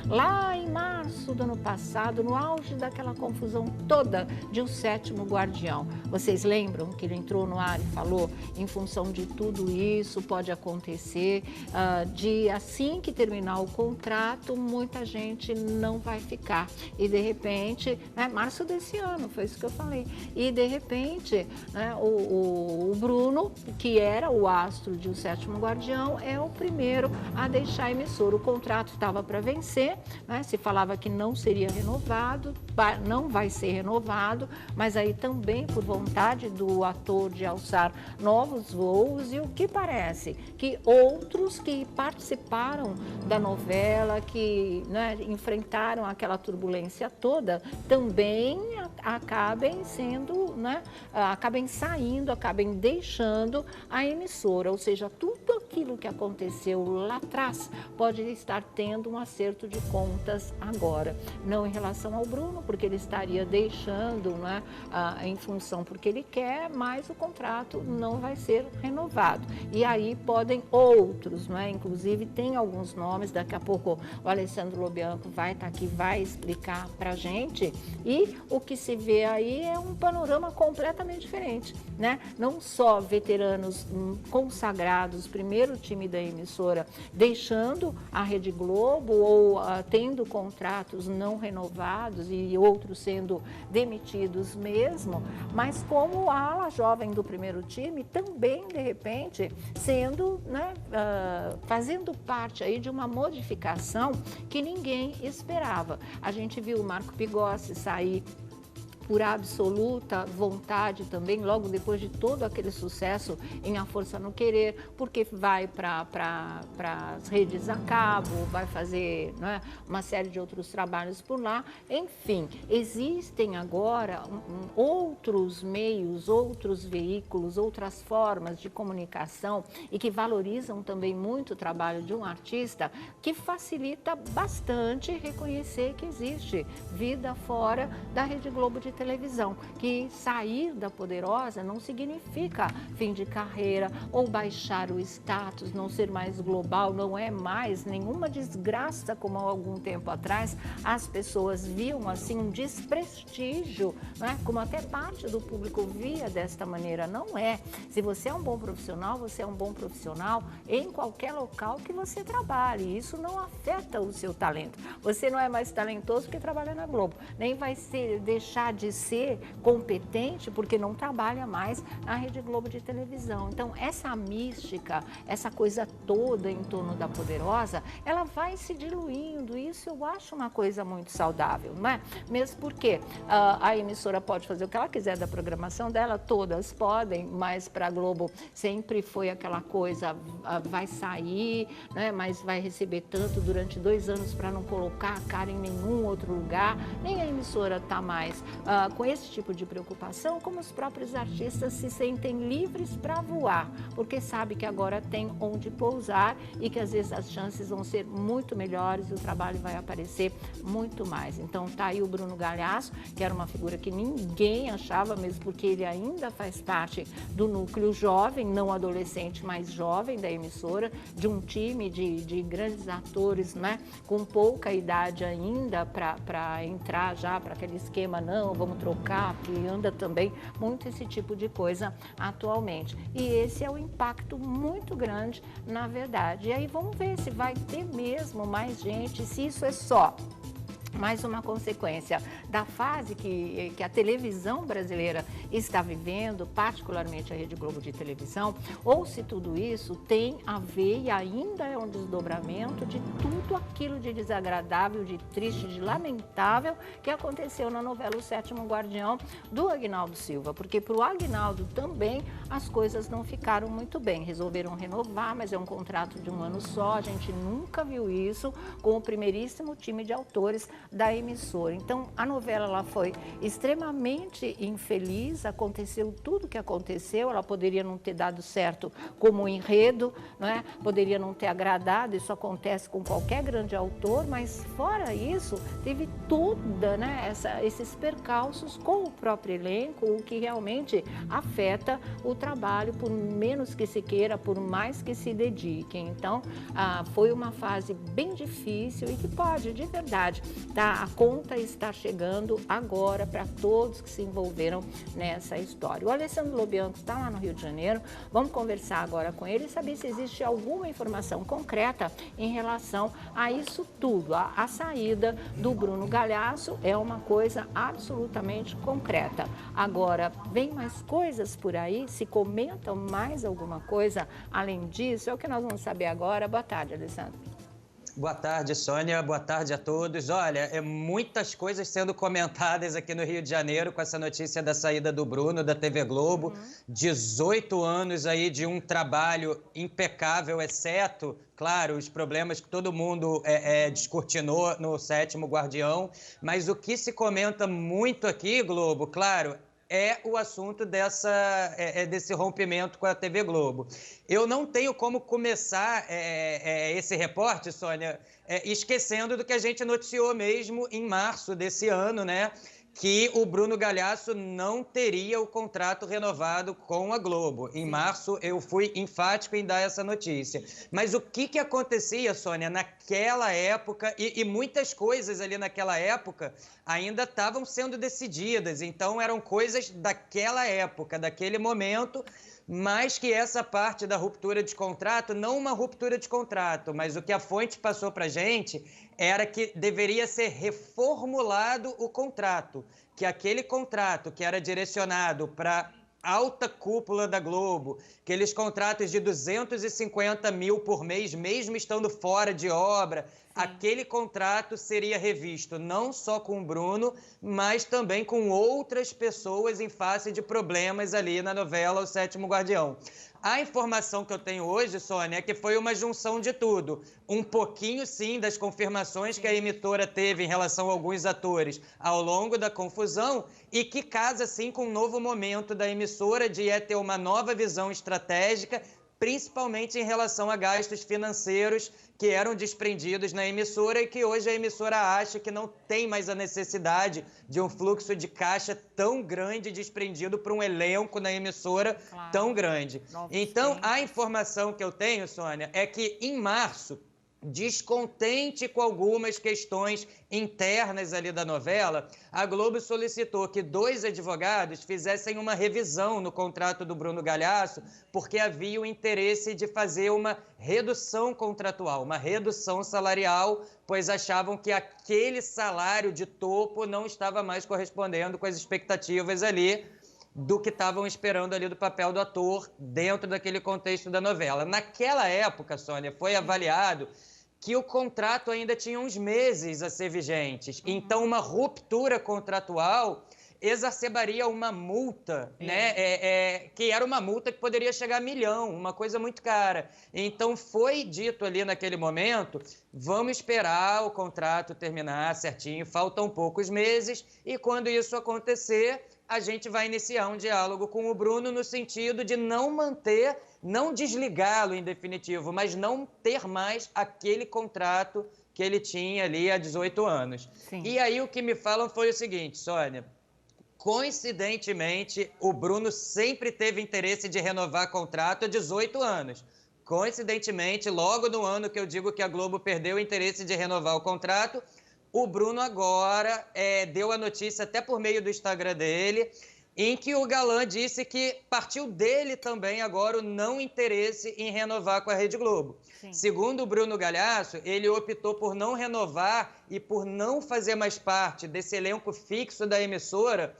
Lá em março do ano passado, no auge daquela confusão toda de O Sétimo Guardião. Vocês lembram que ele entrou no ar e falou, em função de tudo isso, pode acontecer, de assim que terminar o contrato, muita gente não vai ficar. E de repente, março desse ano, foi isso que eu falei. E de repente, o Bruno, que era o astro de O Sétimo Guardião, é o primeiro a deixar a emissora. O contrato estava para vencer, se falava que não seria renovado, não vai ser renovado, mas aí também por vontade do ator de alçar novos voos, e o que parece que outros que participaram da novela, que enfrentaram aquela turbulência toda, também acabem sendo, acabem saindo, acabem deixando a emissora, ou seja, tudo aquilo que aconteceu lá atrás pode estar tendo um acerto de contas agora, não em relação ao Bruno, porque ele estaria deixando, em função porque ele quer, mas o contrato não vai ser renovado. E aí podem outros, inclusive tem alguns nomes, daqui a pouco o Alessandro Lobianco vai estar aqui, vai explicar para a gente, e o que se vê aí é um panorama completamente diferente, não só veteranos consagrados, primeiro time da emissora, deixando a Rede Globo ou tendo contratos não renovados e outros sendo demitidos mesmo, mas como a ala jovem do primeiro time também, de repente, sendo, fazendo parte aí de uma modificação que ninguém esperava. A gente viu o Marco Pigossi sair por absoluta vontade também, logo depois de todo aquele sucesso em A Força no Querer, porque vai para as redes a cabo, vai fazer uma série de outros trabalhos por lá. Enfim, existem agora outros meios, outros veículos, outras formas de comunicação e que valorizam também muito o trabalho de um artista, que facilita bastante reconhecer que existe vida fora da Rede Globo de televisão, que sair da Poderosa não significa fim de carreira ou baixar o status, não ser mais global, não é mais nenhuma desgraça como há algum tempo atrás as pessoas viam assim um desprestígio, como até parte do público via desta maneira. Não é. Se você é um bom profissional, você é um bom profissional em qualquer local que você trabalhe. Isso não afeta o seu talento. Você não é mais talentoso porque trabalha na Globo, nem vai deixar de ser competente porque não trabalha mais na Rede Globo de televisão. Então, essa mística, essa coisa toda em torno da Poderosa, ela vai se diluindo. Isso eu acho uma coisa muito saudável, Mesmo porque a emissora pode fazer o que ela quiser da programação dela, todas podem, mas para a Globo sempre foi aquela coisa, vai sair, mas vai receber tanto durante 2 anos para não colocar a cara em nenhum outro lugar. Nem a emissora está mais com esse tipo de preocupação, como os próprios artistas se sentem livres para voar, porque sabe que agora tem onde pousar e que às vezes as chances vão ser muito melhores e o trabalho vai aparecer muito mais. Então tá aí o Bruno Galhaço, que era uma figura que ninguém achava, mesmo porque ele ainda faz parte do núcleo jovem, não adolescente, mas jovem da emissora, de um time de grandes atores, com pouca idade ainda para entrar já para aquele esquema, não, vamos trocar, que anda também muito esse tipo de coisa atualmente. E esse é o impacto muito grande, na verdade. E aí vamos ver se vai ter mesmo mais gente, se isso é só mais uma consequência da fase que a televisão brasileira está vivendo, particularmente a Rede Globo de televisão, ou se tudo isso tem a ver e ainda é um desdobramento de tudo aquilo de desagradável, de triste, de lamentável que aconteceu na novela O Sétimo Guardião do Aguinaldo Silva, porque para o Aguinaldo também as coisas não ficaram muito bem, resolveram renovar, mas é um contrato de 1 ano só, a gente nunca viu isso com o primeiríssimo time de autores da emissora. Então, a novela ela foi extremamente infeliz, aconteceu tudo o que aconteceu, ela poderia não ter dado certo como enredo, não é? Poderia não ter agradado, isso acontece com qualquer grande autor, mas fora isso, teve toda, né, esses percalços com o próprio elenco, o que realmente afeta o trabalho, por menos que se queira, por mais que se dediquem. Então, foi uma fase bem difícil e que pode, de verdade, tá? A conta está chegando agora para todos que se envolveram nessa história. O Alessandro Lobianco está lá no Rio de Janeiro, vamos conversar agora com ele e saber se existe alguma informação concreta em relação a isso tudo. A saída do Bruno Galhaço é uma coisa absolutamente concreta. Agora, vem mais coisas por aí? Se comentam mais alguma coisa além disso? É o que nós vamos saber agora. Boa tarde, Alessandro. Boa tarde, Sônia. Boa tarde a todos. Olha, muitas coisas sendo comentadas aqui no Rio de Janeiro com essa notícia da saída do Bruno, da TV Globo. 18 anos aí de um trabalho impecável, exceto, claro, os problemas que todo mundo descortinou no Sétimo Guardião. Mas o que se comenta muito aqui, Globo, claro, é o assunto desse rompimento com a TV Globo. Eu não tenho como começar esse reporte, Sônia, esquecendo do que a gente noticiou mesmo em março desse ano, né? Que o Bruno Galhaço não teria o contrato renovado com a Globo. Em março, eu fui enfático em dar essa notícia. Mas o que acontecia, Sônia, naquela época, e muitas coisas ali naquela época ainda estavam sendo decididas. Então, eram coisas daquela época, daquele momento, mas que essa parte da ruptura de contrato, não uma ruptura de contrato, mas o que a fonte passou para a gente era que deveria ser reformulado o contrato, que aquele contrato que era direcionado para alta cúpula da Globo, aqueles contratos de 250 mil por mês, mesmo estando fora de obra, aquele contrato seria revisto não só com o Bruno, mas também com outras pessoas em face de problemas ali na novela O Sétimo Guardião. A informação que eu tenho hoje, Sônia, é que foi uma junção de tudo. Um pouquinho, sim, das confirmações que a emissora teve em relação a alguns atores ao longo da confusão e que casa, sim, com um novo momento da emissora de ter uma nova visão estratégica, principalmente em relação a gastos financeiros que eram desprendidos na emissora e que hoje a emissora acha que não tem mais a necessidade de um fluxo de caixa tão grande desprendido para um elenco na emissora tão grande. Então, a informação que eu tenho, Sônia, é que em março, descontente com algumas questões internas ali da novela, a Globo solicitou que 2 advogados fizessem uma revisão no contrato do Bruno Galhaço, porque havia o interesse de fazer uma redução contratual, uma redução salarial, pois achavam que aquele salário de topo não estava mais correspondendo com as expectativas ali do que estavam esperando ali do papel do ator dentro daquele contexto da novela. Naquela época, Sônia, foi avaliado que o contrato ainda tinha uns meses a ser vigentes. Então, uma ruptura contratual exacerbaria uma multa, né? Que era uma multa que poderia chegar a 1 milhão, uma coisa muito cara. Então, foi dito ali naquele momento, vamos esperar o contrato terminar certinho, faltam poucos meses, e quando isso acontecer, a gente vai iniciar um diálogo com o Bruno no sentido de não manter, não desligá-lo em definitivo, mas não ter mais aquele contrato que ele tinha ali há 18 anos. Sim. E aí o que me falam foi o seguinte, Sônia, coincidentemente, o Bruno sempre teve interesse de renovar contrato há 18 anos. Coincidentemente, logo no ano que eu digo que a Globo perdeu o interesse de renovar o contrato, o Bruno agora deu a notícia até por meio do Instagram dele, em que o galã disse que partiu dele também agora o não interesse em renovar com a Rede Globo. Sim. Segundo o Bruno Galhaço, ele optou por não renovar e por não fazer mais parte desse elenco fixo da emissora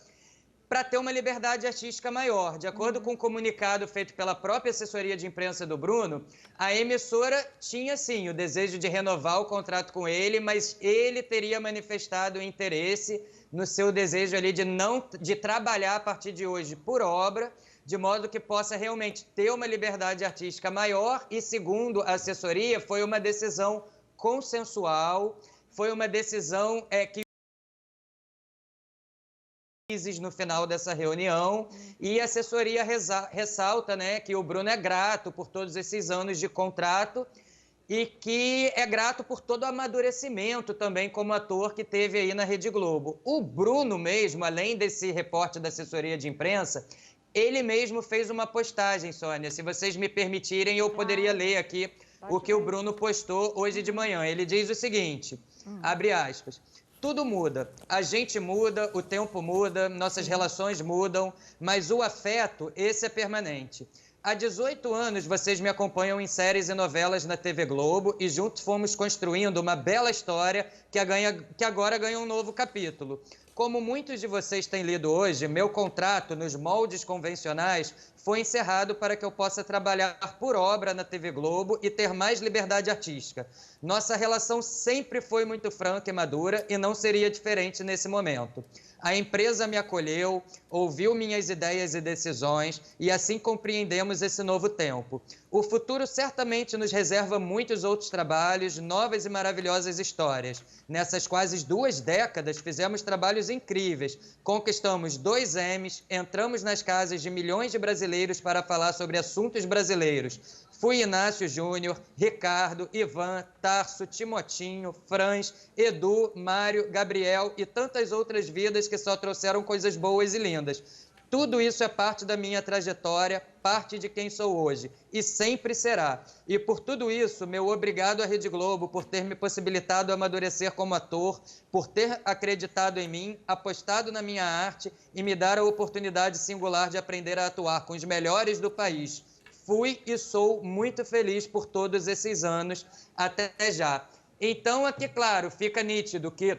para ter uma liberdade artística maior. De acordo com um comunicado feito pela própria assessoria de imprensa do Bruno, a emissora tinha, sim, o desejo de renovar o contrato com ele, mas ele teria manifestado o interesse no seu desejo ali de trabalhar a partir de hoje por obra, de modo que possa realmente ter uma liberdade artística maior e, segundo a assessoria, foi uma decisão consensual, foi uma decisão que no final dessa reunião, e a assessoria ressalta, né, que o Bruno é grato por todos esses anos de contrato e que é grato por todo o amadurecimento também como ator que teve aí na Rede Globo. O Bruno mesmo, além desse reporte da assessoria de imprensa, ele mesmo fez uma postagem, Sônia. Se vocês me permitirem, eu poderia ler aqui o que o Bruno postou hoje de manhã. Ele diz o seguinte, abre aspas, tudo muda, a gente muda, o tempo muda, nossas relações mudam, mas o afeto, esse é permanente. Há 18 anos vocês me acompanham em séries e novelas na TV Globo e juntos fomos construindo uma bela história que agora ganha um novo capítulo. Como muitos de vocês têm lido hoje, meu contrato nos moldes convencionais foi encerrado para que eu possa trabalhar por obra na TV Globo e ter mais liberdade artística. Nossa relação sempre foi muito franca e madura e não seria diferente nesse momento. A empresa me acolheu, ouviu minhas ideias e decisões e assim compreendemos esse novo tempo. O futuro certamente nos reserva muitos outros trabalhos, novas e maravilhosas histórias. Nessas quase 2 décadas fizemos trabalhos incríveis, conquistamos 2 Emmys, entramos nas casas de milhões de brasileiros para falar sobre assuntos brasileiros. Fui Inácio Júnior, Ricardo, Ivan, Tarso, Timotinho, Franz, Edu, Mário, Gabriel e tantas outras vidas que só trouxeram coisas boas e lindas. Tudo isso é parte da minha trajetória, parte de quem sou hoje e sempre será. E por tudo isso, meu obrigado à Rede Globo por ter me possibilitado amadurecer como ator, por ter acreditado em mim, apostado na minha arte e me dar a oportunidade singular de aprender a atuar com os melhores do país. Fui e sou muito feliz por todos esses anos, até já. Então, aqui, claro, fica nítido que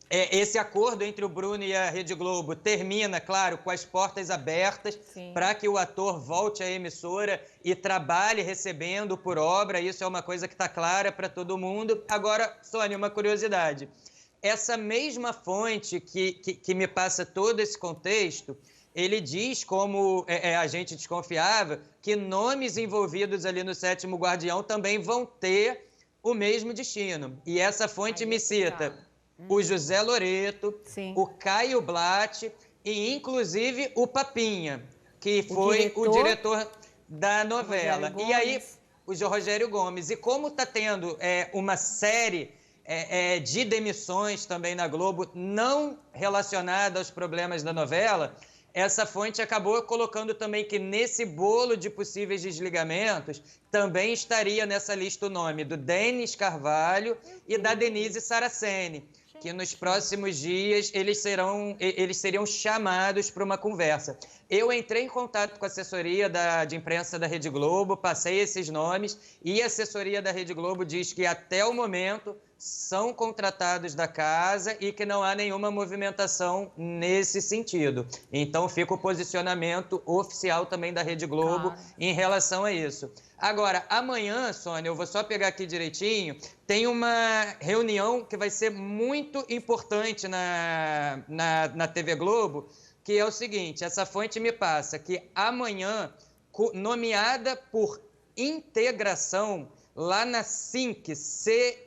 esse acordo entre o Bruno e a Rede Globo termina, claro, com as portas abertas para que o ator volte à emissora e trabalhe recebendo por obra. Isso é uma coisa que está clara para todo mundo. Agora, Sônia, uma curiosidade. Essa mesma fonte que me passa todo esse contexto, ele diz, como a gente desconfiava, que nomes envolvidos ali no Sétimo Guardião também vão ter o mesmo destino. E essa fonte me cita o José Loreto, o Caio Blatt e, inclusive, o Papinha, que foi o diretor da novela. E aí, o Rogério Gomes. E como está tendo uma série de demissões também na Globo, não relacionada aos problemas da novela, essa fonte acabou colocando também que nesse bolo de possíveis desligamentos também estaria nessa lista o nome do Denis Carvalho e da Denise Saraceni, que nos próximos dias eles seriam chamados para uma conversa. Eu entrei em contato com a assessoria de imprensa da Rede Globo, passei esses nomes e a assessoria da Rede Globo diz que até o momento são contratados da casa e que não há nenhuma movimentação nesse sentido. Então fica o posicionamento oficial também da Rede Globo em relação a isso. Agora, amanhã, Sônia, eu vou só pegar aqui direitinho, tem uma reunião que vai ser muito importante na TV Globo, que é o seguinte, essa fonte me passa que amanhã, nomeada por integração, lá na SINC, SINC,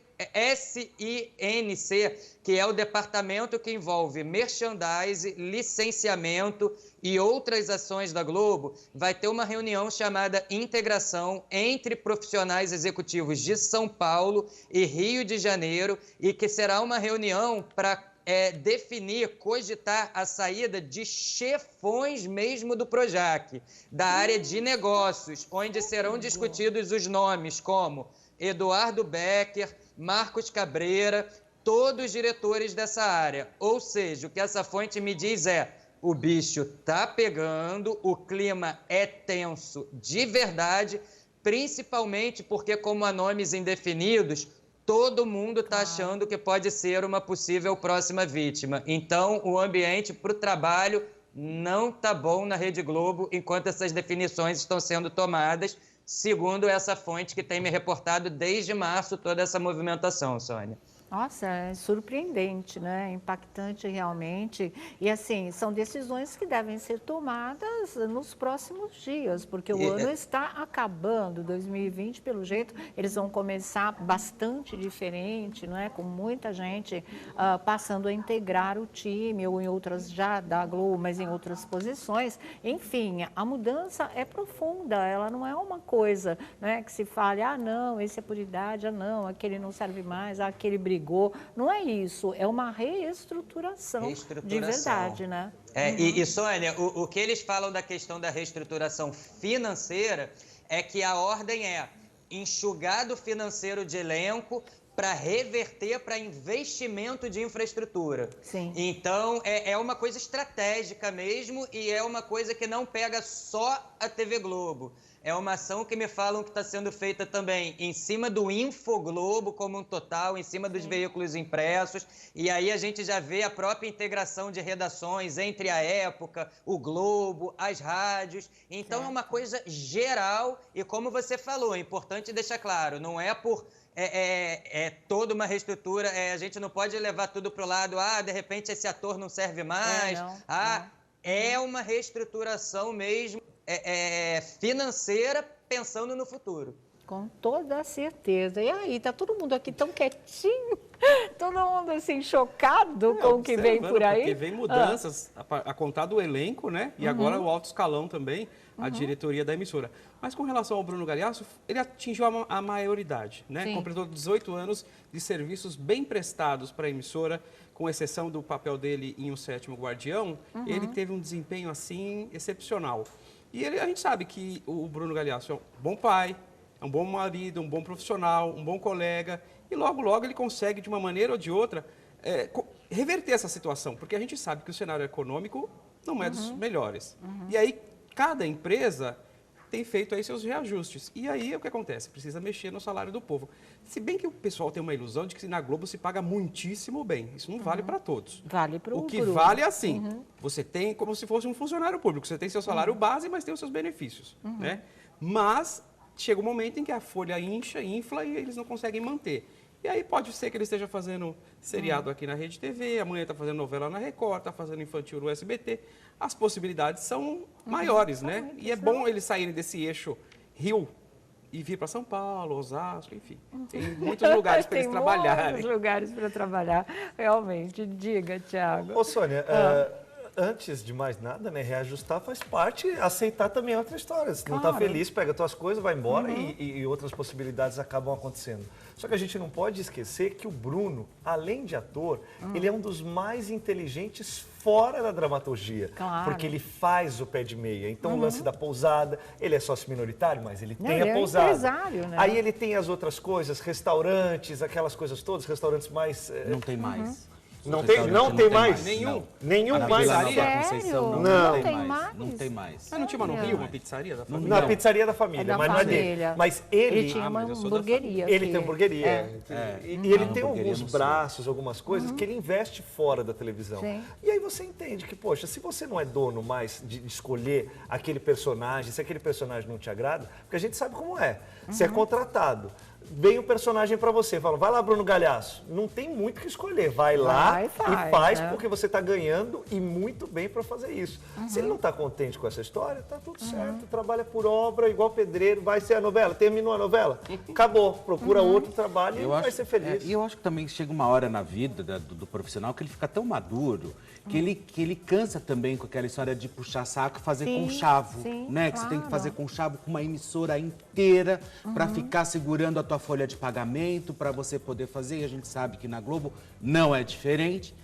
que é o departamento que envolve merchandising, licenciamento e outras ações da Globo, vai ter uma reunião chamada Integração entre profissionais executivos de São Paulo e Rio de Janeiro, e que será uma reunião para definir, cogitar a saída de chefões mesmo do Projac, da área de negócios, onde serão discutidos os nomes como Eduardo Becker, Marcos Cabreira, todos diretores dessa área. Ou seja, o que essa fonte me diz o bicho tá pegando, o clima é tenso de verdade, principalmente porque, como há nomes indefinidos, todo mundo está achando que pode ser uma possível próxima vítima. Então, o ambiente para o trabalho não tá bom na Rede Globo enquanto essas definições estão sendo tomadas, segundo essa fonte que tem me reportado desde março toda essa movimentação, Sônia. Nossa, é surpreendente, né? Impactante realmente. E assim, são decisões que devem ser tomadas nos próximos dias, porque o ano está acabando. 2020, pelo jeito, eles vão começar bastante diferente, não é? Com muita gente passando a integrar o time, ou em outras já da Globo, mas em outras posições. Enfim, a mudança é profunda, ela não é uma coisa, né, que se fale, ah, não, esse é por idade, ah, não, aquele não serve mais, ah, aquele brigou. Não é isso, é uma reestruturação de verdade, né? E Sônia, o que eles falam da questão da reestruturação financeira é que a ordem é enxugar do financeiro de elenco para reverter para investimento de infraestrutura. Sim. Então, é uma coisa estratégica mesmo e é uma coisa que não pega só a TV Globo. É uma ação que me falam que está sendo feita também em cima do Infoglobo como um total, em cima dos veículos impressos. E aí a gente já vê a própria integração de redações entre a Época, o Globo, as rádios. Então é uma coisa geral e, como você falou, é importante deixar claro, não é por... toda uma reestrutura, a gente não pode levar tudo para o lado, de repente esse ator não serve mais. É uma reestruturação mesmo financeira pensando no futuro. Com toda a certeza. E aí, tá todo mundo aqui tão quietinho, todo mundo assim chocado com o que vem por aí. Porque vem mudanças a contar do elenco, né? E agora o alto escalão também, a diretoria da emissora. Mas com relação ao Bruno Galhaço, ele atingiu a maioridade, né? Sim. Completou 18 anos de serviços bem prestados para a emissora, com exceção do papel dele em O Sétimo Guardião, ele teve um desempenho assim excepcional. E a gente sabe que o Bruno Galhaço é um bom pai, é um bom marido, um bom profissional, um bom colega. E logo, logo ele consegue, de uma maneira ou de outra, reverter essa situação. Porque a gente sabe que o cenário econômico não é dos melhores. E aí, cada empresa tem feito aí seus reajustes. E aí, o que acontece? Precisa mexer no salário do povo. Se bem que o pessoal tem uma ilusão de que na Globo se paga muitíssimo bem. Isso não vale para todos. Vale para o que vale é assim, você tem como se fosse um funcionário público. Você tem seu salário base, mas tem os seus benefícios. Né? Mas chega um momento em que a folha infla e eles não conseguem manter. E aí pode ser que ele esteja fazendo seriado aqui na Rede TV, amanhã está fazendo novela na Record, está fazendo infantil no SBT. As possibilidades são maiores, né? E é bom eles saírem desse eixo Rio e vir para São Paulo, Osasco, enfim. Tem muitos lugares para eles trabalharem. Tem muitos lugares para trabalhar, realmente. Diga, Thiago. Ô, Sônia, antes de mais nada, né, reajustar faz parte, aceitar também é outra história. Se não está feliz, pega tuas coisas, vai embora e outras possibilidades acabam acontecendo. Só que a gente não pode esquecer que o Bruno, além de ator, ele é um dos mais inteligentes fora da dramaturgia. Claro. Porque ele faz o pé de meia. Então, o lance da pousada, ele é sócio minoritário, mas ele tem a pousada. É empresário, né? Aí ele tem as outras coisas, restaurantes, aquelas coisas todas, restaurantes mais... Não tem mais. Não tem mais? Nenhum. Nenhum mais? Sério? Não tem mais? Não tem mais. Mas não tinha uma no Rio, uma pizzaria da família? Na pizzaria da família, mas não é dele. Mas ele tinha uma hamburgueria. Ele tem hamburgueria. E ele tem alguns braços, algumas coisas que ele investe fora da televisão. Sim. E aí você entende que, poxa, se você não é dono mais de escolher aquele personagem, se aquele personagem não te agrada, porque a gente sabe como é. Você é contratado. Vem o personagem para você, fala, vai lá, Bruno Galhaço. Não tem muito o que escolher, vai lá e faz, porque você está ganhando e muito bem para fazer isso. Se ele não está contente com essa história, tá tudo certo, trabalha por obra, igual pedreiro, vai ser a novela, terminou a novela, acabou, procura outro trabalho e vai ser feliz. E eu acho que também chega uma hora na vida do profissional que ele fica tão maduro que ele cansa também com aquela história de puxar saco e fazer conchavo, né? Que você tem que fazer conchavo com uma emissora inteira para ficar segurando a tua folha de pagamento, para você poder fazer. E a gente sabe que na Globo não é diferente.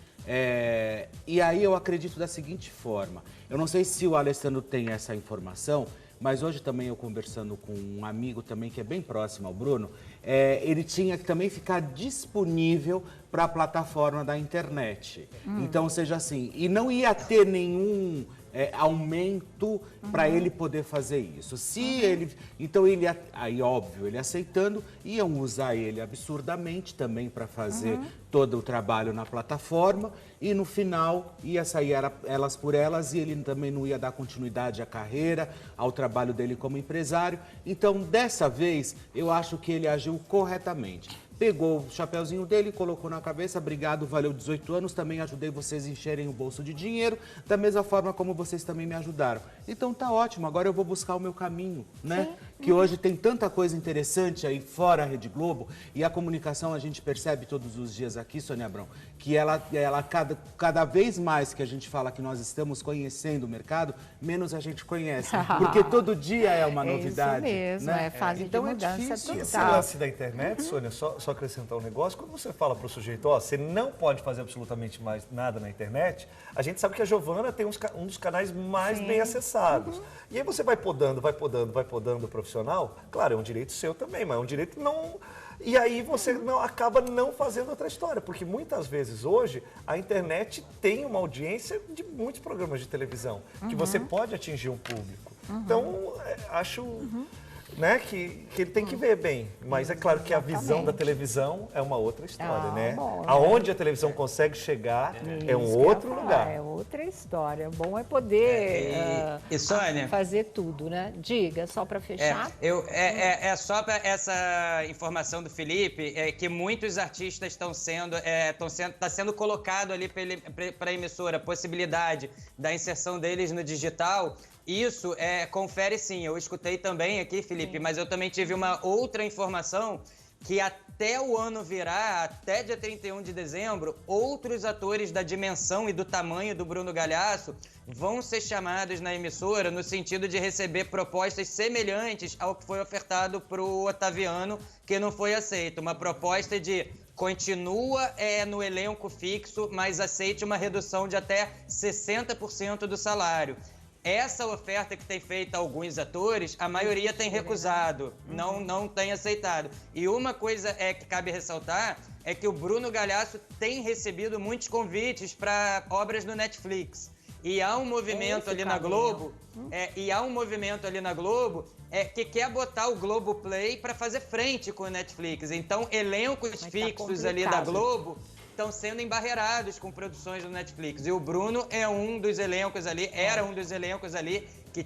E aí eu acredito da seguinte forma. Eu não sei se o Alessandro tem essa informação, mas hoje também eu conversando com um amigo também que é bem próximo ao Bruno, ele tinha que também ficar disponível para a plataforma da internet. Então, seja assim, e não ia ter nenhum aumento para ele poder fazer isso. Se ele, então ele, aí óbvio, ele aceitando, iam usar ele absurdamente também para fazer todo o trabalho na plataforma e no final ia sair elas por elas e ele também não ia dar continuidade à carreira, ao trabalho dele como empresário. Então, dessa vez, eu acho que ele agiu corretamente. pegou o chapéuzinho dele, colocou na cabeça, obrigado, valeu 18 anos, também ajudei vocês a encherem o bolso de dinheiro, da mesma forma como vocês também me ajudaram. Então tá ótimo, agora eu vou buscar o meu caminho, né? Sim. Que hoje tem tanta coisa interessante aí fora a Rede Globo, e a comunicação a gente percebe todos os dias aqui, Sônia Abrão, que ela cada vez mais que a gente fala que nós estamos conhecendo o mercado, menos a gente conhece, porque todo dia é uma novidade. Isso mesmo, né? é fase então de mudança difícil. total. Esse lance da internet, Sônia, só acrescentar um negócio, quando você fala para o sujeito, ó, você não pode fazer absolutamente mais nada na internet, a gente sabe que a Giovana tem um dos canais mais bem acessados. E aí você vai podando o profissional, claro, é um direito seu também, mas é um direito não... E aí você acaba não fazendo outra história, porque muitas vezes hoje a internet tem uma audiência de muitos programas de televisão, que você pode atingir um público. Então, acho... Né, que ele tem que ver bem, mas é claro que a visão da televisão é uma outra história, né? Bom, aonde a televisão consegue chegar é um outro lugar. É outra história. Bom é poder e Sônia, fazer tudo, né? Diga, só para fechar. Só para essa informação do Felipe, que muitos artistas estão sendo colocado ali para a emissora a possibilidade da inserção deles no digital. Isso confere sim, eu escutei também aqui, Felipe, mas eu também tive uma outra informação que até o ano virar, até dia 31 de dezembro, outros atores da dimensão e do tamanho do Bruno Galhaço vão ser chamados na emissora no sentido de receber propostas semelhantes ao que foi ofertado para o Otaviano, que não foi aceito. Uma proposta de continua no elenco fixo, mas aceite uma redução de até 60% do salário. Essa oferta que tem feito a alguns atores, a maioria tem recusado, não tem aceitado. E uma coisa que cabe ressaltar é que o Bruno Galhaço tem recebido muitos convites para obras no Netflix. E há um movimento ali na Globo, que quer botar o Globoplay para fazer frente com o Netflix. Então, elencos fixos ali da Globo estão sendo embarreirados com produções do Netflix. E o Bruno é um dos elencos ali, era um dos elencos ali